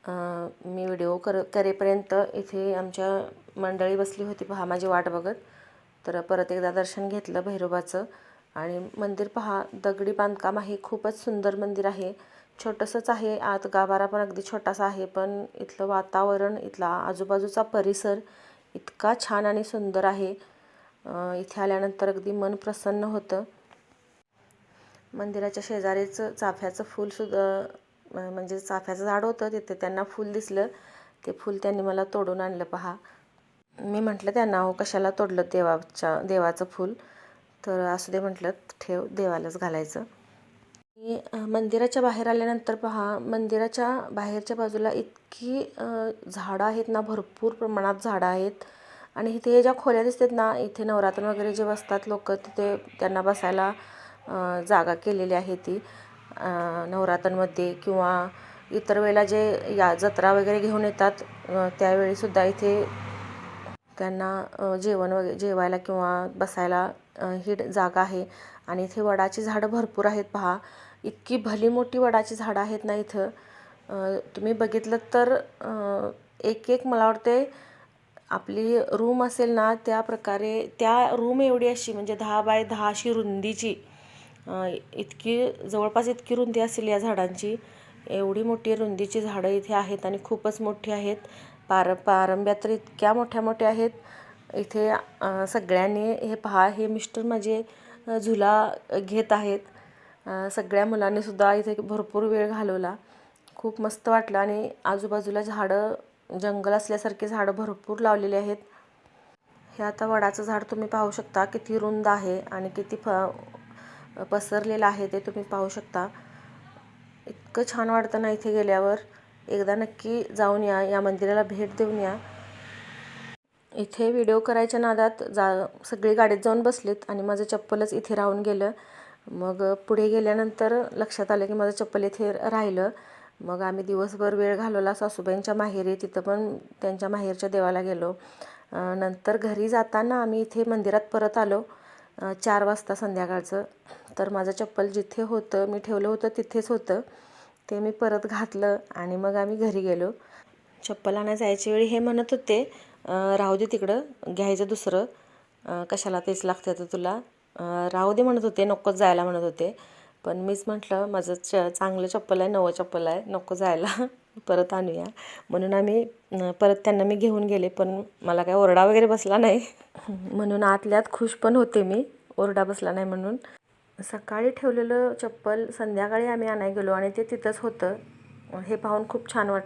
मी video करेपर्यंत इथे आमच्या मंडळी बसली होती पहा माझी वाट बघत. तर परत एकदा दर्शन घेतलं भैरोबाचं. आणि मंदिर पहा दगडी बांधकाम आहे, खूपच सुंदर मंदिर आहे. छोटंसंच आहे, आत गाभारा पण अगदी छोटासा आहे, पण इथलं वातावरण, इथला आजूबाजूचा परिसर इतका छान आणि सुंदर आहे. इथे आल्यानंतर अगदी मन प्रसन्न होतं. मंदिराच्या शेजारीच चाफ्याचं फूलसुद्धा, म्हणजे चाफ्याचं झाड होतं, तिथे त्यांना फूल दिसलं. ते फूल त्यांनी मला तोडून आणलं पहा. मी म्हटलं त्यांना, अहो कशाला तोडलं देवाचं फूल? तर असू दे म्हटलं, ठेव, देवालाच घालायचं. मंदिराच्या बाहेर आल्यानंतर पहा, मंदिराच्या बाहेरच्या बाजूला इतकी झाडं आहेत ना, भरपूर प्रमाणात झाडं आहेत. आणि इथे हे ज्या खोल्या दिसतात ना, इथे नवरात्र वगैरे जे बसतात लोक, तिथे त्यांना बसायला जागा केलेली आहे. ती नवरात्रांमध्ये किंवा इतर वेळेला जे जत्रा वगैरे घेऊन येतात त्यावेळीसुद्धा इथे त्यांना जेवायला किंवा बसायला ही जागा आहे. आणि इथे वडाची झाडं भरपूर आहेत पहा. इतकी भली मोठी वडाची झाडं आहेत ना इथं. तुम्ही बघितलं तर एक मला वाटते आपली रूम असेल ना, त्या प्रकारे त्या रूम एवढी अशी, म्हणजे 10 बाय 10 अशी रुंदीची, इतकी जवळपास इतकी रुंदी असेल या झाडांची. एवढी मोठी रुंदीची झाडं इथे आहेत आणि खूपच मोठी आहेत. पारंब्या तर इतक्या मोठ्या मोठ्या आहेत. इथे सगळ्यांनी हे पहा, हे मिस्टर माझे झुला घेत आहेत. सगळ्या मुलांनीसुद्धा इथे भरपूर वेळ घालवला. खूप मस्त वाटलं. आणि आजूबाजूला झाडं, जंगल असल्यासारखे झाडं भरपूर लावलेले आहेत. हे आता वडाचं झाड तुम्ही पाहू शकता, किती रुंद आहे आणि किती पसरलेलं आहे ते तुम्ही पाहू शकता. इतकं छान वाटतं ना इथे गेल्यावर. एकदा नक्की जाऊन या मंदिराला भेट देऊन या. इथे व्हिडिओ करायच्या नादात सगळी गाडीत जाऊन बसलीत आणि माझं चप्पलच इथे राहून गेलं. मग पुढे गेल्यानंतर लक्षात आलं की माझं चप्पल इथे राहिलं. मग आम्ही दिवसभर वेळ घालवला सासूबाईंच्या माहेरी. तिथं पण त्यांच्या माहेरच्या देवाला गेलो. नंतर घरी जाताना आम्ही इथे मंदिरात परत आलो 4 वाजता संध्याकाळचं. तर माझं चप्पल जिथे होतं, मी ठेवलं होतं तिथेच होतं. ते मी परत घातलं आणि मग आम्ही घरी गेलो. चप्पल आणायला जायच्या वेळी हे म्हणत होते, राहू दे तिकडं, घ्यायचं दुसरं, कशाला तेच लागतं तर तुला, राहू दे म्हणत होते, नकोच जायला म्हणत होते. पण मीच म्हटलं, माझं चांगलं चप्पल आहे, नवं चप्पल आहे, नको जायला, परत आणूया. म्हणून आम्ही परत त्यांना मी घेऊन गेले. पण मला काय ओरडा वगैरे बसला नाही. म्हणून आतल्यात खुश पण होते मी, ओरडा बसला नाही म्हणून. सकाळी ठेवलेलं चप्पल संध्याकाळी आम्ही आणायला गेलो आणि ते तिथंच होतं. हे पाहून खूप छान वाटलं.